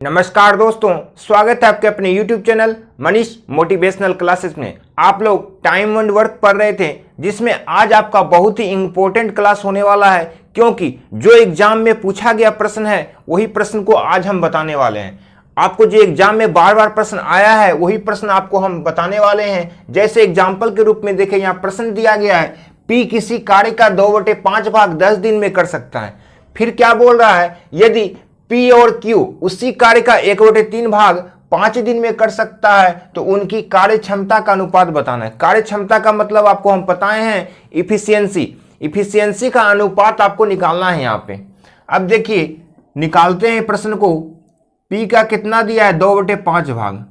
नमस्कार दोस्तों, स्वागत है आपके अपने YouTube channel Manish motivational classes में। आप लोग टाइम एंड वर्क पढ़ रहे थे, जिसमें आज आपका बहुत ही इंपॉर्टेंट क्लास होने वाला है, क्योंकि जो एग्जाम में पूछा गया प्रश्न है वही प्रश्न को आज हम बताने वाले हैं। आपको जो एग्जाम में बार बार प्रश्न आया है वही प्रश्न आपको हम बताने वाले हैं। जैसे एग्जाम्पल के रूप में देखें, यहाँ प्रश्न दिया गया है, P किसी कार्य का 2/5 भाग 10 दिन में कर सकता है। फिर क्या बोल रहा है, यदि P और Q उसी कार्य का 1/3 भाग 5 दिन में कर सकता है तो उनकी कार्य क्षमता का अनुपात बताना है। कार्य क्षमता का मतलब आपको हम बताए हैं इफिशियंसी का अनुपात आपको निकालना है यहाँ पे। अब देखिए, निकालते हैं प्रश्न को। P का कितना दिया है, 2/5 भाग।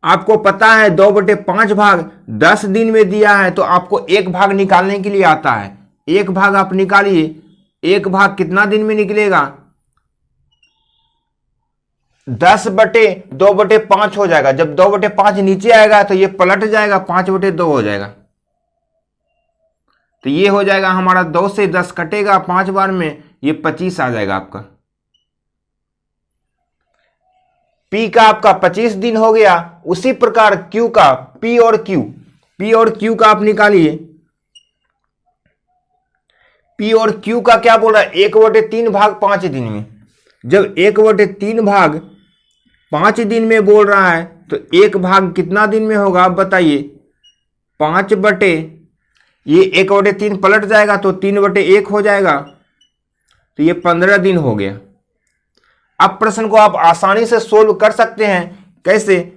आपको पता है 2/5 भाग 10 दिन में दिया है, तो आपको एक भाग निकालने के लिए आता है। एक भाग आप निकालिए, एक भाग कितना दिन में निकलेगा, 10/2/5 हो जाएगा। जब 2/5 नीचे आएगा तो ये पलट जाएगा, 5/2 हो जाएगा। तो ये हो जाएगा हमारा 2 से 10 कटेगा 5 बार में, ये 25 आ जाएगा आपका। P का आपका 25 दिन हो गया। उसी प्रकार Q का, P और Q का आप निकालिए। P और Q का क्या बोल रहा है, 1/3 भाग 5 दिन में। जब 1/3 भाग 5 दिन में बोल रहा है तो एक भाग कितना दिन में होगा आप बताइए, 1 पलट जाएगा तो 3/1 हो जाएगा, तो ये 15 दिन हो गया। अब प्रश्न को आप आसानी से सोल्व कर सकते हैं। कैसे,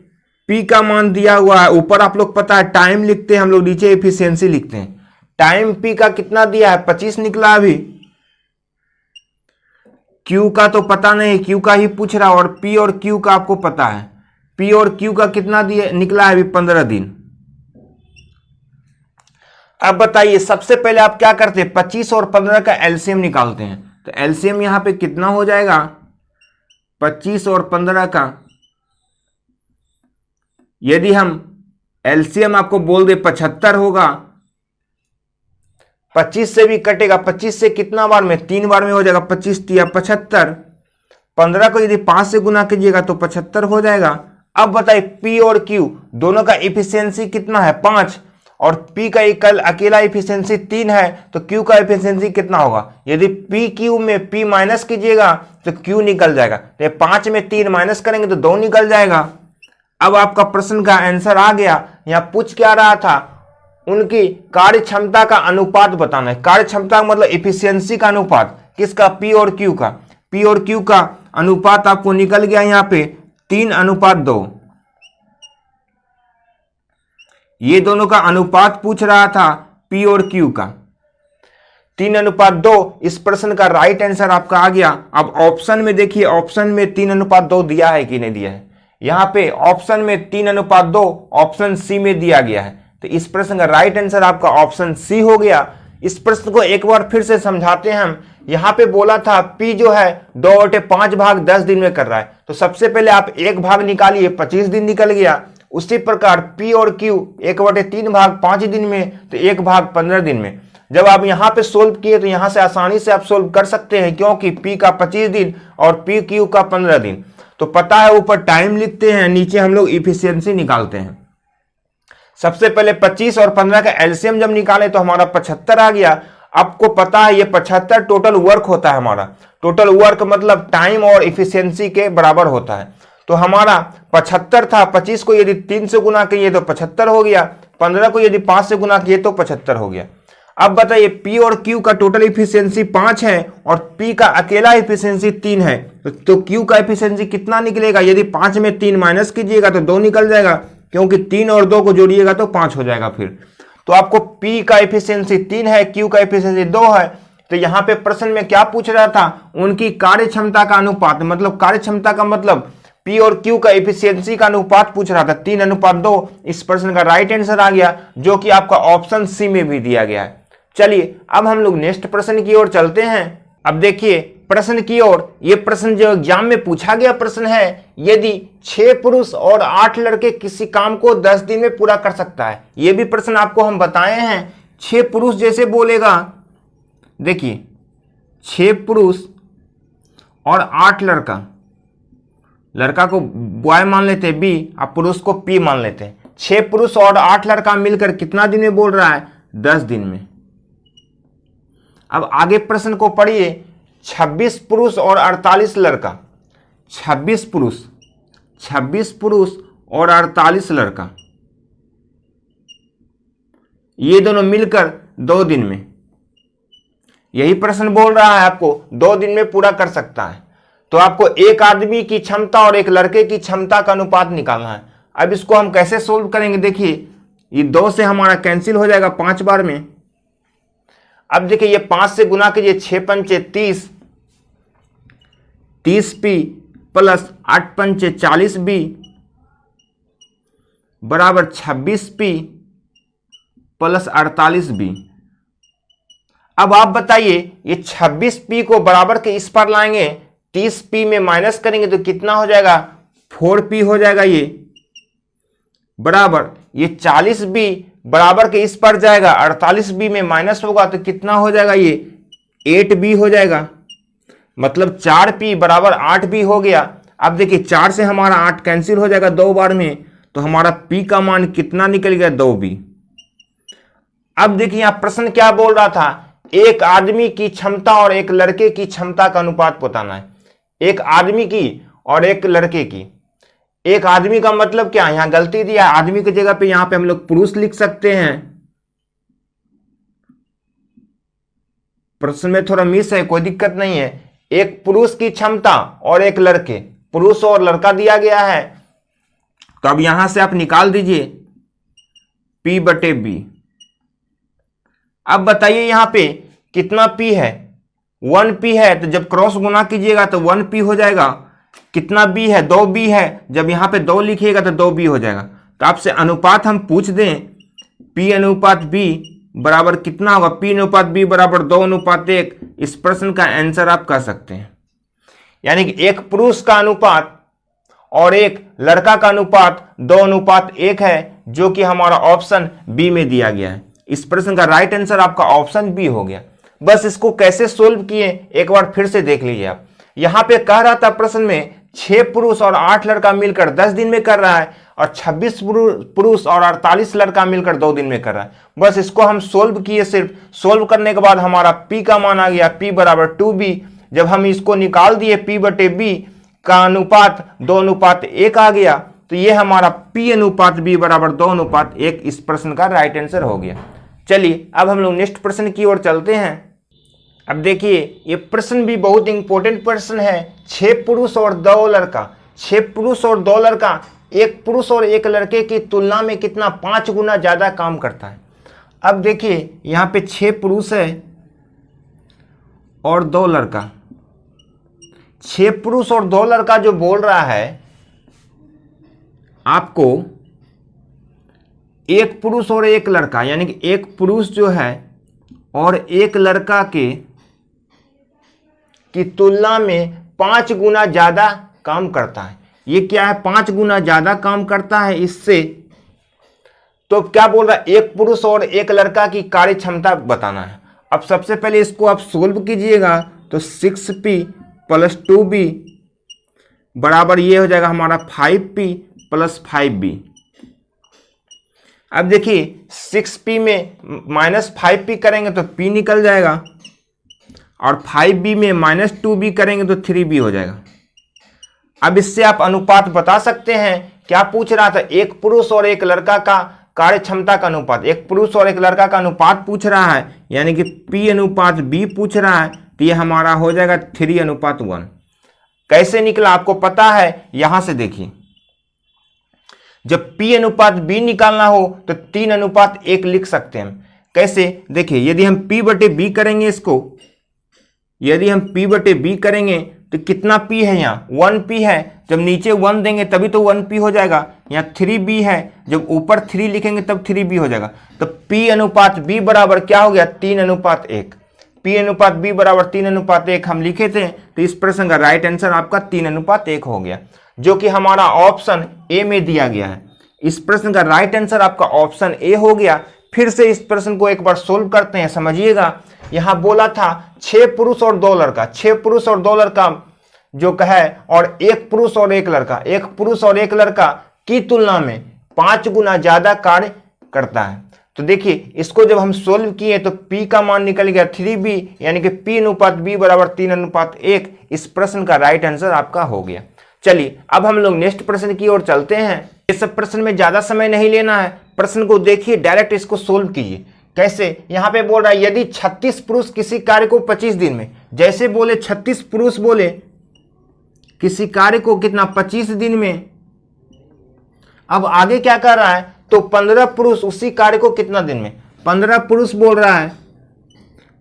P का मान दिया हुआ है, ऊपर आप लोग पता है टाइम लिखते हैं हम लोग, नीचे एफिशिएंसी लिखते हैं। टाइम P का कितना दिया है, 25 निकला अभी। Q का तो पता नहीं, Q का ही पूछ रहा, और P और Q का आपको पता है। P और Q का कितना दिया निकला है अभी, 15 दिन। अब बताइए, सबसे पहले आप क्या करते हैं, 25 और 15 का एलसीएम निकालते हैं। तो एलसीएम यहां पे कितना हो जाएगा, 25 और 15 का यदि हम एलसीएम आपको बोल दे 75 होगा। 25 से भी कटेगा, 25 से कितना बार में, 3 बार में हो जाएगा, 25 तिया 75। 15 को यदि 5 से गुना कीजिएगा तो 75 हो जाएगा। अब बताइए, P और Q दोनों का इफिशियंसी कितना है, 5, और P का अकेला इफिशियंसी 3 है, तो Q का इफिशियंसी कितना होगा। यदि P Q में P माइनस कीजिएगा तो Q निकल जाएगा। तो 5 में 3 माइनस करेंगे तो 2 निकल जाएगा। अब आपका प्रश्न का आंसर आ गया। यहां पूछ क्या रहा था, उनकी कार्य क्षमता का अनुपात बताना है। कार्य क्षमता मतलब इफिशियंसी का अनुपात, किसका, P और Q का। P और Q का अनुपात आपको निकल गया यहाँ पे 3:2। ये दोनों का अनुपात पूछ रहा था, P और Q का 3:2। इस प्रश्न का राइट आंसर आपका आ गया। अब ऑप्शन में देखिए, ऑप्शन में 3:2 दिया है कि नहीं दिया है। यहाँ पे ऑप्शन में 3:2 ऑप्शन सी में दिया गया है, तो इस प्रश्न का राइट आंसर आपका ऑप्शन सी हो गया। इस प्रश्न को एक बार फिर से समझाते हैं हम। यहाँ पे बोला था P जो है 2/5 भाग 10 दिन में कर रहा है, तो सबसे पहले आप एक भाग निकालिए, 25 दिन निकल गया। उसी प्रकार P और Q 1/3 भाग 5 दिन में, तो एक भाग 15 दिन में। जब आप यहाँ पे सोल्व किए तो यहाँ से आसानी से आप सोल्व कर सकते हैं, क्योंकि P का 25 दिन और P Q का 15 दिन। तो पता है, ऊपर टाइम लिखते हैं, नीचे हम लोग इफिशियंसी निकालते हैं। सबसे पहले 25 और 15 का एलसीएम जब निकाले तो हमारा 75 आ गया। आपको पता है ये 75 टोटल वर्क होता है हमारा। टोटल वर्क मतलब टाइम और इफिशियंसी के बराबर होता है। तो हमारा 75 था, 25 को यदि 3 से गुना किए तो 75 हो गया, 15 को यदि 5 से गुना किए तो 75 हो गया। अब बताइए, P और Q का टोटल इफिशियंसी 5 है और P का अकेला इफिशियंसी 3 है, तो Q का इफिशियंसी कितना निकलेगा। यदि 5 में 3 माइनस कीजिएगा तो 2 निकल जाएगा, क्योंकि 3 और 2 को जोड़िएगा तो 5 हो जाएगा। फिर तो आपको P का इफिशियंसी 3 है, Q का इफिशियंसी 2 है। तो यहाँ पे प्रश्न में क्या पूछ रहा था, उनकी कार्य क्षमता का अनुपात, मतलब कार्य क्षमता का मतलब P और Q का इफिशियंसी का अनुपात पूछ रहा था, 3:2। इस प्रश्न का राइट आंसर आ गया, जो कि आपका ऑप्शन सी में भी दिया गया है। चलिए अब हम लोग नेक्स्ट प्रश्न की ओर चलते हैं। अब देखिए प्रश्न की ओर, ये प्रश्न जो एग्जाम में पूछा गया प्रश्न है, यदि 6 पुरुष और 8 लड़के किसी काम को 10 दिन में पूरा कर सकता है। ये भी प्रश्न आपको हम बताए हैं। 6 पुरुष जैसे बोलेगा, देखिए 6 पुरुष और 8 लड़का, लड़का को बॉय मान लेते हैं बी, अब पुरुष को पी मान लेते हैं। 6 पुरुष और 8 लड़का मिलकर कितना दिन में बोल रहा है? 10 दिन में। अब आगे प्रश्न को पढ़िए। 26 पुरुष और 48 लड़का, 26 पुरुष और 48 लड़का, ये दोनों मिलकर 2 दिन में, यही प्रश्न बोल रहा है आपको 2 दिन में पूरा कर सकता है। तो आपको एक आदमी की क्षमता और एक लड़के की क्षमता का अनुपात निकालना है। अब इसको हम कैसे सोल्व करेंगे? देखिए, ये 2 से हमारा कैंसिल हो जाएगा 5 बार में। अब देखिए, ये 5 से गुना कीजिए, 6 पंचे 30, 30p प्लस 8 पंचे 40b बराबर 26p प्लस 48b। अब आप बताइए, ये 26p को बराबर के इस पर लाएंगे, 30p में माइनस करेंगे तो कितना हो जाएगा? 4p हो जाएगा। ये बराबर ये 40b बराबर के इस पर जाएगा, 48b में माइनस होगा तो कितना हो जाएगा? ये 8b हो जाएगा। मतलब 4p बराबर 8b हो गया। अब देखिए, 4 से हमारा 8 कैंसिल हो जाएगा 2 बार में, तो हमारा p का मान कितना निकल गया? 2b। अब देखिए, यहां प्रश्न क्या बोल रहा था? एक आदमी की क्षमता और एक लड़के की क्षमता का अनुपात बताना है। एक आदमी की और एक लड़के की। एक आदमी का मतलब क्या? यहां गलती दिया, आदमी की जगह पे यहां पे हम लोग पुरुष लिख सकते हैं। प्रश्न में थोड़ा मिस है, कोई दिक्कत नहीं है। एक पुरुष की क्षमता और एक लड़के, पुरुष और लड़का दिया गया है, तो अब यहां से आप निकाल दीजिए p/b। अब बताइए यहां पे कितना p है? 1p है, तो जब क्रॉस गुना कीजिएगा तो 1p हो जाएगा। कितना b है? 2b है, जब यहां पे 2 लिखिएगा तो 2b हो जाएगा। तो आपसे अनुपात हम पूछ दें, p/b बराबर कितना होगा? p/b बराबर 2:1। इस प्रश्न का आंसर आप कह सकते हैं। यानी कि एक पुरुष का अनुपात और एक लड़का का अनुपात 2:1 है, जो कि हमारा ऑप्शन बी में दिया गया है। इस प्रश्न का राइट आंसर आपका ऑप्शन बी हो गया। बस इसको कैसे सोल्व किए एक बार फिर से देख लीजिए आप। यहां पे कह रहा था प्रश्न में 6 पुरुष और 8 लड़का मिलकर 10 दिन में कर रहा है, और 26 पुरुष और 48 लड़का मिलकर 2 दिन में कर रहा है। बस इसको हम सोल्व किए। सिर्फ सोल्व करने के बाद हमारा p का मान आ गया, p बराबर 2b। जब हम इसको निकाल दिए, p/b का अनुपात 2:1 आ गया, तो ये हमारा p/b बराबर 2:1 इस प्रश्न का राइट आंसर हो गया। चलिए अब हम लोग नेक्स्ट प्रश्न की ओर चलते हैं। अब देखिए, ये प्रश्न भी बहुत इंपॉर्टेंट प्रश्न है। 6 पुरुष और 2 लड़का, 6 पुरुष और 2 लड़का एक पुरुष और एक लड़के की तुलना में कितना? 5 गुना ज्यादा काम करता है। अब देखिए, यहां पे 6 पुरुष है और 2 लड़का। 6 पुरुष और 2 लड़का जो बोल रहा है आपको, एक पुरुष और एक लड़का, यानी कि एक पुरुष जो है और एक लड़का की तुलना में 5 गुना ज्यादा काम करता है। ये क्या है? 5 गुना ज्यादा काम करता है इससे। तो क्या बोल रहा है? एक पुरुष और एक लड़का की कार्य क्षमता बताना है। अब सबसे पहले इसको आप सोल्व कीजिएगा, तो 6p प्लस 2b बराबर ये हो जाएगा हमारा 5p प्लस 5b। अब देखिए, 6p में माइनस 5p करेंगे तो p निकल जाएगा, और 5b में माइनस 2b करेंगे तो 3b हो जाएगा। अब इससे आप अनुपात बता सकते हैं। क्या पूछ रहा था? एक पुरुष और एक लड़का का कार्य क्षमता का अनुपात, एक पुरुष और एक लड़का का अनुपात पूछ रहा है, यानी कि p/b पूछ रहा है, तो ये हमारा हो जाएगा 3:1। कैसे निकला आपको पता है? यहां से देखिए, जब p/b निकालना हो तो 3:1 लिख सकते हैं हम। कैसे? देखिए, यदि हम p/b करेंगे, इसको यदि हम p/b करेंगे तो कितना p है? यहाँ 1p है। जब नीचे 1 देंगे तभी तो 1p हो जाएगा। यहाँ 3b है, जब ऊपर 3 लिखेंगे तब 3b हो जाएगा। तो p/b बराबर क्या हो गया? 3:1। p/b बराबर 3:1 हम लिखे थे, तो इस प्रश्न का राइट आंसर आपका 3:1 हो गया, जो कि हमारा ऑप्शन ए में दिया गया है। इस प्रश्न का राइट आंसर आपका ऑप्शन ए हो गया। फिर से इस प्रश्न को एक बार सोल्व करते हैं, समझिएगा। यहां बोला था 6 पुरुष और 2 लड़का, 6 पुरुष और 2 लड़का जो कहा है, और एक पुरुष और एक लड़का की तुलना में 5 गुना ज्यादा कार्य करता है। तो देखिए इसको जब हम सोल्व किए तो P का मान निकल गया 3B, यानी कि P/B बराबर 3:1। इस प्रश्न का राइट आंसर आपका हो गया। चलिए अब हम लोग नेक्स्ट प्रश्न की ओर चलते हैं। ये सब प्रश्न में ज्यादा समय नहीं लेना है, प्रश्न को देखिए, डायरेक्ट इसको सोल्व कीजिए। कैसे? यहां पे बोल रहा है यदि 36 पुरुष किसी कार्य को 25 दिन में, जैसे बोले 36 पुरुष बोले किसी कार्य को कितना 25 दिन में, अब आगे क्या कर रहा है, तो 15 पुरुष उसी कार्य को कितना दिन में, 15 पुरुष बोल रहा है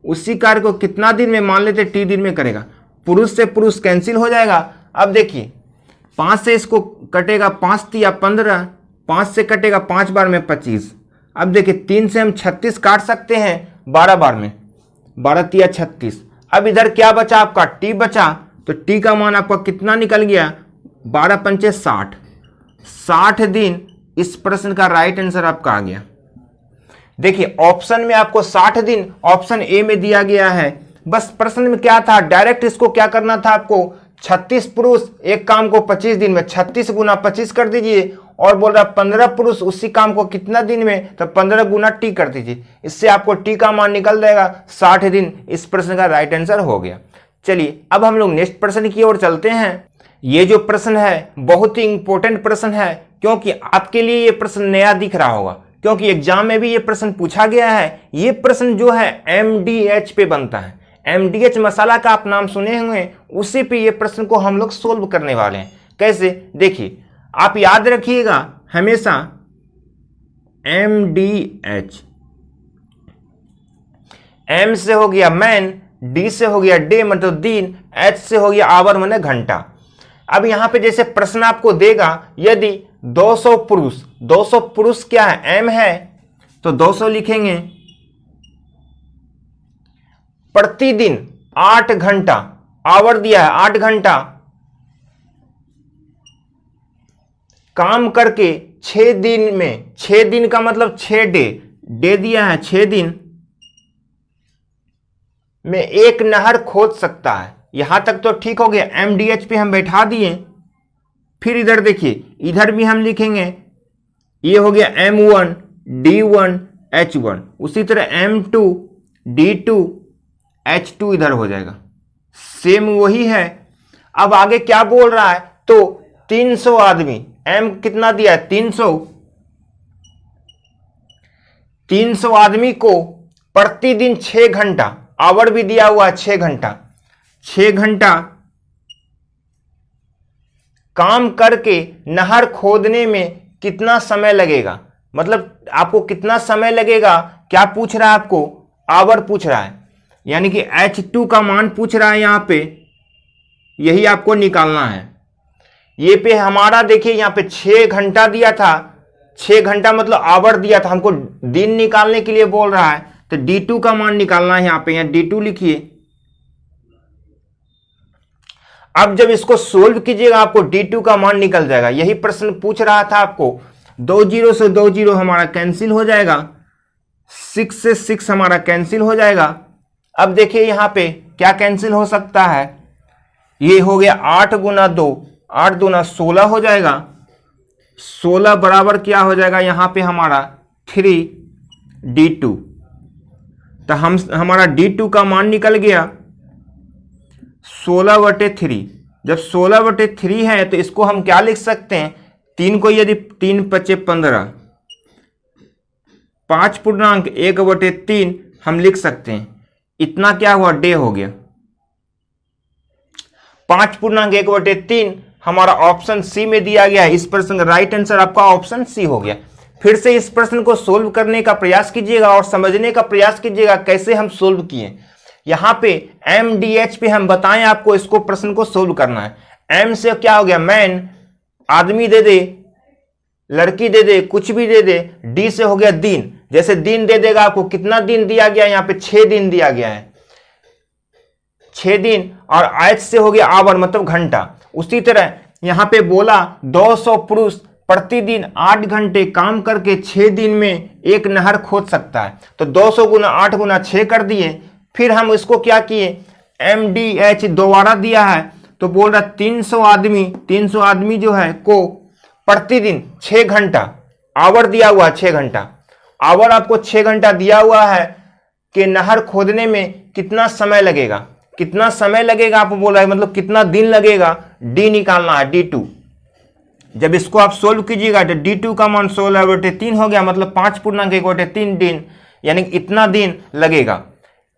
उसी कार्य को कितना दिन में, मान लेते T दिन में करेगा। पुरुष से पुरुष कैंसिल हो जाएगा। अब देखिए 5 से इसको कटेगा 5 तिया 15, 5 से कटेगा 5 बार में 25। अब देखिए 3 से हम 36 काट सकते हैं 12 बार में, 12 तिया 36। अब इधर क्या बचा आपका, T बचा, तो T का मान आपका कितना निकल गया, 12 पंचे 60, 60 दिन। इस प्रश्न का राइट आंसर आपका आ गया। देखिए ऑप्शन में आपको 60 दिन ऑप्शन ए में दिया गया है। बस प्रश्न में क्या था, डायरेक्ट इसको क्या करना था आपको, 36 पुरुष एक काम को 25 दिन में 36 गुना 25 कर दीजिए, और बोल रहा 15 पुरुष उसी काम को कितना दिन में, तो 15 गुना T कर दीजिए। इससे आपको T का मान निकल जाएगा 60 दिन। इस प्रश्न का राइट आंसर हो गया। चलिए अब हम लोग नेक्स्ट प्रश्न की ओर चलते हैं। ये जो प्रश्न है बहुत ही इंपॉर्टेंट प्रश्न है, क्योंकि आपके लिए ये प्रश्न नया दिख रहा होगा, क्योंकि एग्जाम में भी ये प्रश्न पूछा गया है। ये प्रश्न जो है MDH पे बनता है। MDH मसाला का आप नाम सुने होंगे, उसी पे ये प्रश्न को हम लोग सोल्व करने वाले हैं। कैसे? देखिए आप याद रखिएगा हमेशा MDH, M से हो गया मैन, D से हो गया डे मतलब दिन, H से हो गया आवर माने घंटा। अब यहां पे जैसे प्रश्न आपको देगा यदि 200 पुरुष, 200 पुरुष क्या है, M है, तो 200 लिखेंगे, प्रतिदिन 8 घंटा, आवर दिया है 8 घंटा काम करके 6 दिन में, 6 दिन का मतलब 6 डे दिया है, 6 दिन में एक नहर खोद सकता है। यहां तक तो ठीक हो गया, MDH पे हम बैठा दिए। फिर इधर देखिए, इधर भी हम लिखेंगे, ये हो गया M1 D1 H1, उसी तरह M2 D2 H2 इधर हो जाएगा, सेम वही है। अब आगे क्या बोल रहा है, तो 300 आदमी, M कितना दिया है 300 आदमी को प्रतिदिन 6 घंटा, आवर भी दिया हुआ है 6 घंटा, 6 घंटा काम करके नहर खोदने में कितना समय लगेगा, मतलब आपको कितना समय लगेगा, क्या पूछ रहा है आपको, आवर पूछ रहा है, यानी कि H2 का मान पूछ रहा है यहां पे, यही आपको निकालना है। ये पे हमारा देखिए यहां पे 6 घंटा दिया था, 6 घंटा मतलब आवर दिया था, हमको दिन निकालने के लिए बोल रहा है, तो D2 का मान निकालना है। यहां पे यहां D2 लिखिए। अब जब इसको सोल्व कीजिएगा आपको D2 का मान निकल जाएगा। यही प्रश्न पूछ रहा था आपको। 2 जीरो से 2 जीरो हमारा कैंसिल हो जाएगा, 6 से 6 हमारा कैंसिल हो जाएगा। अब देखिए यहां पे क्या कैंसिल हो सकता है, ये हो गया 8 गुना 2, 8 दूना 16 हो जाएगा, 16 बराबर क्या हो जाएगा यहां पे हमारा 3D2। तो हमारा D2 का मान निकल गया 16/3। जब 16/3 है तो इसको हम क्या लिख सकते हैं, 3 को यदि 3 पचे 15, 5.1/3 हम लिख सकते हैं। इतना क्या हुआ, डे हो गया। 5.1/3 हमारा ऑप्शन सी में दिया गया है। इस प्रश्न का राइट आंसर आपका ऑप्शन सी हो गया। फिर से इस प्रश्न को सोल्व करने का प्रयास कीजिएगा और समझने का प्रयास कीजिएगा कैसे हम सोल्व किए। यहां पे MDH पे हम बताएं आपको, इसको प्रश्न को सोल्व करना है। M से क्या हो गया, मैन, आदमी दे दे, लड़की दे दे, कुछ भी दे दे। D से हो गया दिन, जैसे दिन दे देगा आपको, कितना दिन दिया गया यहाँ पे 6 दिन दिया गया है, 6 दिन। और H से हो गया आवर मतलब घंटा। उसी तरह यहां पे बोला 200 पुरुष प्रतिदिन 8 घंटे काम करके 6 दिन में एक नहर खोद सकता है। तो 200 गुना 8 गुना 6 कर दिए। फिर हम इसको क्या किए, MDH दोबारा दिया है तो बोल रहा 300 आदमी जो है को प्रतिदिन 6 घंटा आवर दिया हुआ है, 6 घंटा आवर आपको 6 घंटा दिया हुआ है कि नहर खोदने में कितना समय लगेगा, कितना समय लगेगा आपको बोल रहा है, मतलब कितना दिन लगेगा, डी निकालना है, D2। जब इसको आप सोल्व कीजिएगा तो D2 का मान 16/3 हो गया, मतलब 5.1/3 दिन, यानी इतना दिन लगेगा।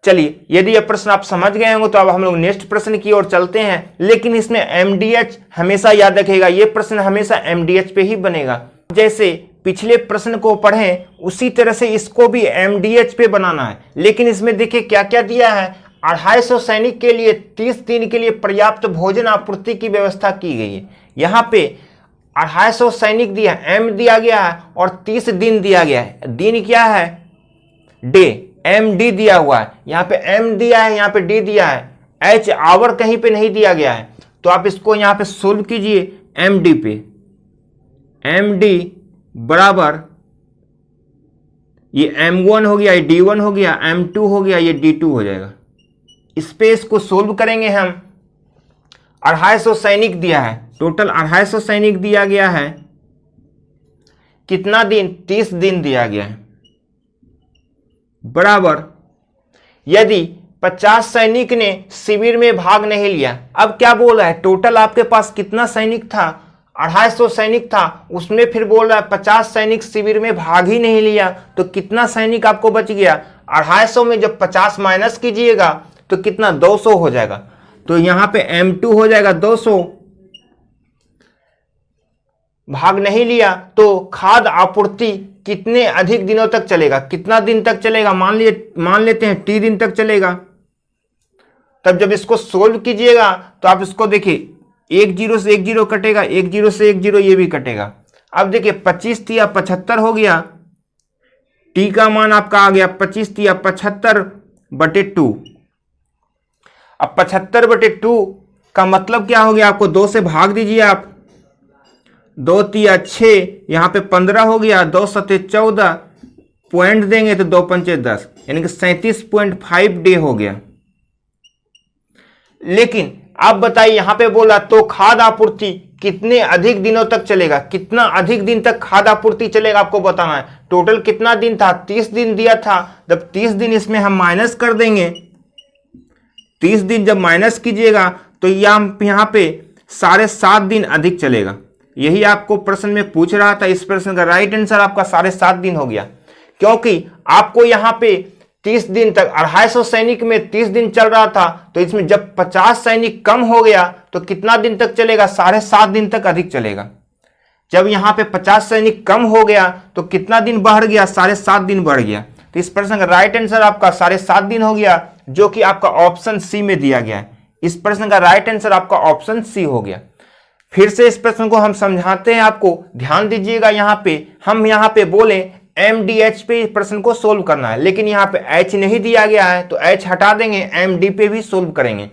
चलिए, यदि यह प्रश्न आप समझ गए होंगे तो अब हम लोग नेक्स्ट प्रश्न की ओर चलते हैं। लेकिन इसमें MDH हमेशा याद रखिएगा, ये प्रश्न हमेशा MDH पे ही बनेगा। जैसे पिछले प्रश्न को पढ़ें उसी तरह से इसको भी MDH पे बनाना है। लेकिन इसमें देखिए क्या क्या दिया है, 250 सैनिक के लिए 30 दिन के लिए पर्याप्त भोजन आपूर्ति की व्यवस्था की गई है। यहाँ पे 250 सैनिक दिया, M दिया गया है और 30 दिन दिया गया है। दिन क्या है, डे, MD दिया हुआ है, यहाँ पे M दिया है, यहाँ पे D दिया है, H आवर कहीं पे नहीं दिया गया है। तो आप इसको यहाँ पे सोल्व कीजिए MD पे, MD बराबर ये M1 हो गया, ये D1 हो गया, M2 हो गया, ये D2 हो जाएगा। इस पे इसको सोल्व करेंगे हम। 250 सैनिक दिया है, टोटल 250 सैनिक दिया गया है, कितना दिन, 30 दिन दिया गया है, बराबर यदि 50 सैनिक ने शिविर में भाग नहीं लिया। अब क्या बोल रहा है, टोटल आपके पास कितना सैनिक था, 250 सैनिक था, उसमें फिर बोल रहा है 50 सैनिक शिविर में भाग ही नहीं लिया, तो कितना सैनिक आपको बच गया, 250 में जब 50 माइनस कीजिएगा तो कितना, 200 हो जाएगा। तो यहां पे M2 हो जाएगा 200, भाग नहीं लिया तो खाद्य आपूर्ति कितने अधिक दिनों तक चलेगा, कितना दिन तक चलेगा, मान लेते हैं T दिन तक चलेगा। तब जब इसको सोल्व कीजिएगा तो आप इसको देखिए, 1 0 से 1 0 कटेगा, 1 0 से 1 0 ये भी कटेगा। अब देखिए 25 तिया 75 हो गया, T का मान आपका आ गया 25 तिया 75/2। अब 75/2 का मतलब क्या हो गया, आपको 2 से भाग दीजिए आप, 2 तिया 6, यहाँ पे 15 हो गया, 2 सते 14, पॉइंट देंगे तो 2 पंचे 10, यानी कि 37.5 डे हो गया। लेकिन आप बताइए यहाँ पे बोला तो खाद्य आपूर्ति कितने अधिक दिनों तक चलेगा, कितना अधिक दिन तक खाद्य आपूर्ति चलेगा आपको बताना है। टोटल कितना दिन था, 30 दिन दिया था, जब 30 दिन इसमें हम माइनस कर देंगे, 30 दिन जब माइनस कीजिएगा तो यहाँ पे 7.5 दिन अधिक चलेगा। यही आपको प्रश्न में पूछ रहा था। इस प्रश्न का राइट आंसर आपका 7.5 दिन हो गया, क्योंकि आपको यहाँ पे 30 दिन तक, 250 सैनिक में 30 दिन चल रहा था, तो इसमें जब 50 सैनिक कम हो गया तो कितना दिन तक चलेगा, 7.5 दिन तक अधिक चलेगा। जब यहाँ पे 50 सैनिक कम हो गया तो कितना दिन बढ़ गया, 7.5 दिन बढ़ गया। तो इस प्रश्न का राइट आंसर आपका 7.5 दिन हो गया, जो कि आपका ऑप्शन सी में दिया गया है। इस प्रश्न का राइट आंसर आपका ऑप्शन सी हो गया। फिर से इस प्रश्न को हम समझाते हैं, आपको ध्यान दीजिएगा। यहाँ पे हम यहाँ पे बोले MDH पे प्रश्न को सोल्व करना है, लेकिन यहाँ पे H नहीं दिया गया है तो H हटा देंगे, MD पे भी सोल्व करेंगे।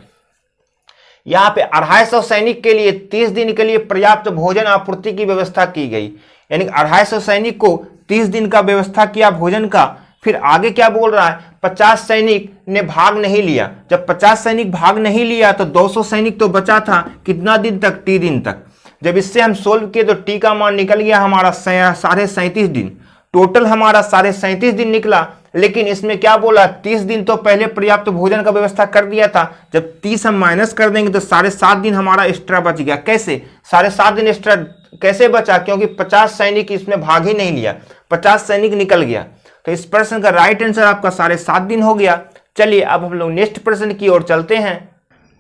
यहाँ पे 250 सैनिक के लिए 30 दिन के लिए पर्याप्त भोजन आपूर्ति की व्यवस्था की गई, यानी 250 सैनिक को 30 दिन का व्यवस्था किया भोजन का। फिर आगे क्या बोल रहा है, 50 सैनिक ने भाग नहीं लिया। जब 50 सैनिक भाग नहीं लिया तो 200 सैनिक तो बचा था, कितना दिन तक, T दिन तक। जब इससे हम सोल्व किए तो T का मान निकल गया हमारा 37.5 दिन। टोटल हमारा 37.5 दिन निकला। लेकिन इसमें क्या बोला, 30 दिन तो पहले पर्याप्त भोजन का व्यवस्था कर दिया था। जब 30 हम माइनस कर देंगे तो 7.5 दिन हमारा एक्स्ट्रा बच गया। कैसे 7.5 दिन एक्स्ट्रा कैसे बचा, क्योंकि 50 सैनिक इसमें भाग ही नहीं लिया, 50 सैनिक निकल गया। तो इस प्रश्न का राइट आंसर आपका 7.5 दिन हो गया। चलिए अब हम लोग नेक्स्ट प्रश्न की ओर चलते हैं।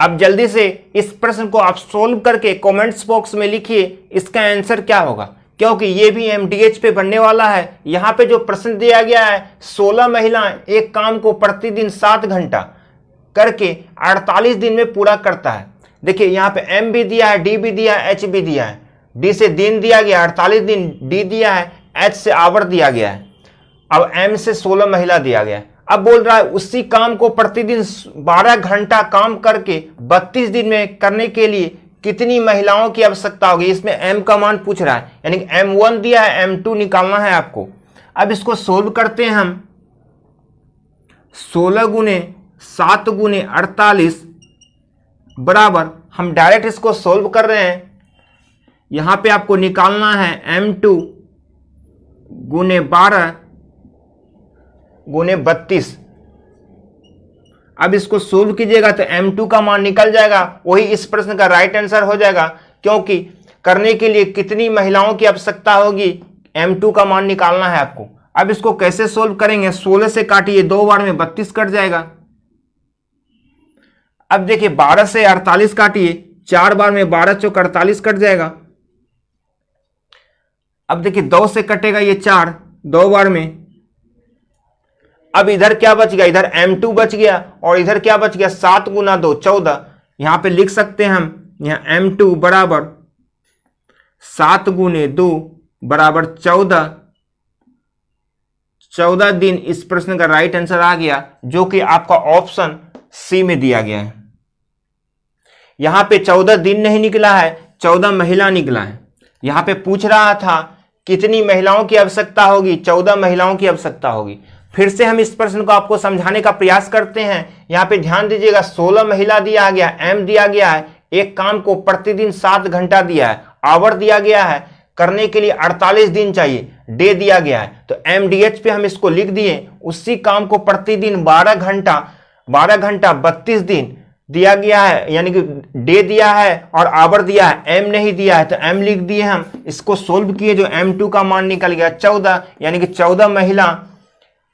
अब जल्दी से इस प्रश्न को आप सोल्व करके कमेंट्स बॉक्स में लिखिए इसका आंसर क्या होगा, क्योंकि ये भी MDH पे बनने वाला है। यहाँ पे जो प्रश्न दिया गया है, 16 महिलाएं एक काम को प्रतिदिन 7 घंटा करके 48 दिन में पूरा करता है। देखिए यहाँ पे M भी दिया है, D भी दिया है, H भी दिया है। D से दिन दिया गया 48 दिन, D दिया है, H से आवर दिया गया है, अब M से 16 महिला दिया गया है। अब बोल रहा है उसी काम को प्रतिदिन 12 घंटा काम करके 32 दिन में करने के लिए कितनी महिलाओं की आवश्यकता होगी। इसमें M का मान पूछ रहा है, यानी कि M1 दिया है, M2 निकालना है आपको। अब इसको सोल्व करते हैं हम। 16 × 7 × 48 बराबर हम डायरेक्ट इसको सोल्व कर रहे हैं। यहां पे आपको निकालना है m2 गुने 12 गुने 32। अब इसको सोल्व कीजिएगा तो m2 का मान निकल जाएगा, वही इस प्रश्न का राइट आंसर हो जाएगा। क्योंकि करने के लिए कितनी महिलाओं की आवश्यकता होगी, m2 का मान निकालना है आपको। अब इसको कैसे सोल्व करेंगे, 16 से काटिए, 2 बार में 32 कट जाएगा। अब देखिए 12 से 48 काटिए, 4 बार में 12 चौक 48 कट जाएगा। अब देखिए 2 से कटेगा ये 4, 2 बार में। अब इधर क्या बच गया, इधर m2 बच गया और इधर क्या बच गया, 7 गुना 2 14। यहां पे लिख सकते हैं हम, यहां m2 बराबर 7 गुने 2 बराबर 14। 14 दिन इस प्रश्न का राइट आंसर आ गया, जो कि आपका ऑप्शन सी में दिया गया है। यहां पे 14 दिन नहीं निकला है, 14 महिला निकला है। यहां पे पूछ रहा था कितनी महिलाओं की आवश्यकता होगी, 14 महिलाओं की आवश्यकता होगी। फिर से हम इस प्रश्न को आपको समझाने का प्रयास करते हैं। यहां पे ध्यान दीजिएगा, 16 महिला दिया गया, m दिया गया है, एक काम को प्रतिदिन 7 घंटा दिया है, आवर दिया गया है, करने के लिए 48 दिन चाहिए, डे दिया गया है। तो mdh पे हम इसको लिख दिए, उसी काम को प्रतिदिन 12 घंटा 32 दिन दिया गया है, यानी कि डे दिया है और आवर दिया है, m नहीं दिया है तो m लिख दिए हम। इसको सोल्व किए, जो m2 का मान निकल गया 14, यानी कि 14 महिला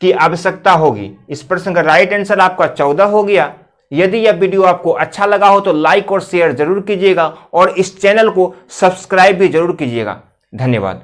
की आवश्यकता होगी। इस प्रश्न का राइट आंसर आपका 14 हो गया। यदि यह वीडियो आपको अच्छा लगा हो तो लाइक और शेयर जरूर कीजिएगा और इस चैनल को सब्सक्राइब भी जरूर कीजिएगा। धन्यवाद।